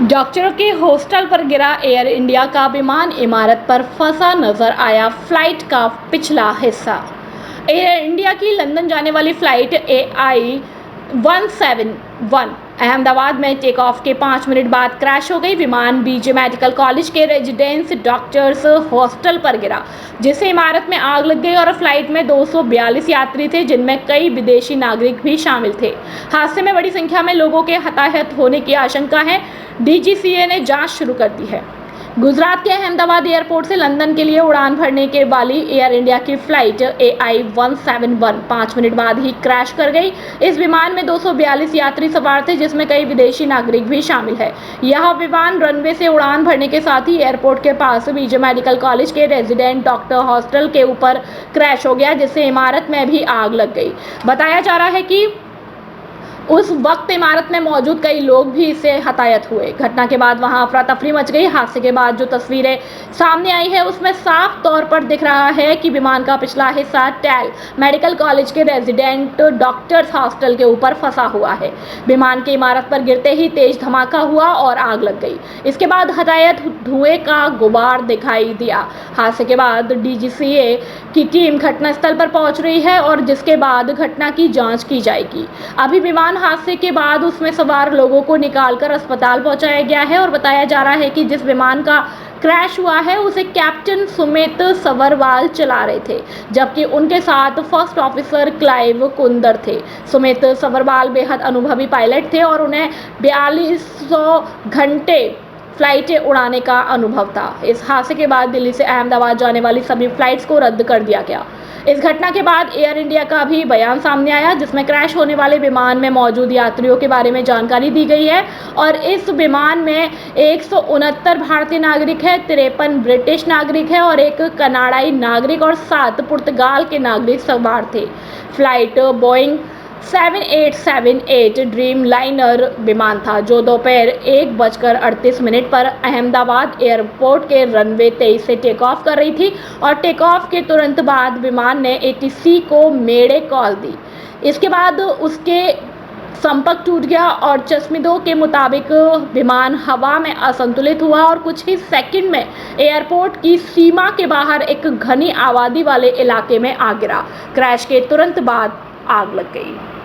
डॉक्टरों के हॉस्टल पर गिरा एयर इंडिया का विमान, इमारत पर फंसा नजर आया फ्लाइट का पिछला हिस्सा। एयर इंडिया की लंदन जाने वाली फ्लाइट AI-171 अहमदाबाद में टेक ऑफ के 5 मिनट बाद क्रैश हो गई। विमान बीजे मेडिकल कॉलेज के रेजिडेंस डॉक्टर्स हॉस्टल पर गिरा, जिससे इमारत में आग लग गई और फ्लाइट में 242 यात्री थे, जिनमें कई विदेशी नागरिक भी शामिल थे। हादसे में बड़ी संख्या में लोगों के हताहत होने की आशंका है। DGCA ने जांच शुरू कर दी है। गुजरात के अहमदाबाद एयरपोर्ट से लंदन के लिए उड़ान भरने के वाली एयर इंडिया की फ्लाइट AI-171 5 मिनट बाद ही क्रैश कर गई। इस विमान में 242 यात्री सवार थे, जिसमें कई विदेशी नागरिक भी शामिल है। यह विमान रनवे से उड़ान भरने के साथ ही एयरपोर्ट के पास बीजे मेडिकल कॉलेज के रेजिडेंट डॉक्टर हॉस्टल के ऊपर क्रैश हो गया, जिससे इमारत में भी आग लग गई। बताया जा रहा है कि उस वक्त इमारत में मौजूद कई लोग भी इससे हताहत हुए। घटना के बाद वहां अफरा तफरी मच गई। हादसे के बाद जो तस्वीरें सामने आई है, उसमें साफ तौर पर दिख रहा है कि विमान का पिछला हिस्सा टैल मेडिकल कॉलेज के रेजिडेंट डॉक्टर्स हॉस्टल के ऊपर फंसा हुआ है। विमान की इमारत पर गिरते ही तेज धमाका हुआ और आग लग गई। इसके बाद हताहत धुएं का गुबार दिखाई दिया। हादसे के बाद DGCA की टीम घटनास्थल पर पहुंच रही है और जिसके बाद घटना की जांच की जाएगी। अभी विमान हादसे के बाद उसमें सवार लोगों को निकालकर अस्पताल पहुंचाया गया है और बताया जा रहा है कि जिस विमान का क्रैश हुआ है उसे कैप्टन सुमित सवरवाल चला रहे थे, जबकि उनके साथ फर्स्ट ऑफिसर क्लाइव कुंदर थे। सुमित सवरवाल बेहद अनुभवी पायलट थे और उन्हें 4200 घंटे फ्लाइटें उड़ाने का अनुभव था। इस हादसे के बाद दिल्ली से अहमदाबाद जाने वाली सभी फ्लाइट्स को रद्द कर दिया गया। इस घटना के बाद एयर इंडिया का भी बयान सामने आया, जिसमें क्रैश होने वाले विमान में मौजूद यात्रियों के बारे में जानकारी दी गई है और इस विमान में 169 भारतीय नागरिक है, 53 ब्रिटिश नागरिक है और एक कनाडाई नागरिक और 7 पुर्तगाल के नागरिक सवार थे। फ्लाइट बोइंग 7878 ड्रीम लाइनर विमान था, जो दोपहर 1:38 पर अहमदाबाद एयरपोर्ट के रनवे 23 से टेक ऑफ कर रही थी और टेक ऑफ के तुरंत बाद विमान ने ATC को मेडे कॉल दी। इसके बाद उसके संपर्क टूट गया और चश्मिदों के मुताबिक विमान हवा में असंतुलित हुआ और कुछ ही सेकंड में एयरपोर्ट की सीमा के बाहर एक घनी आबादी वाले इलाके में आ गिरा। क्रैश के तुरंत बाद आग लग गई।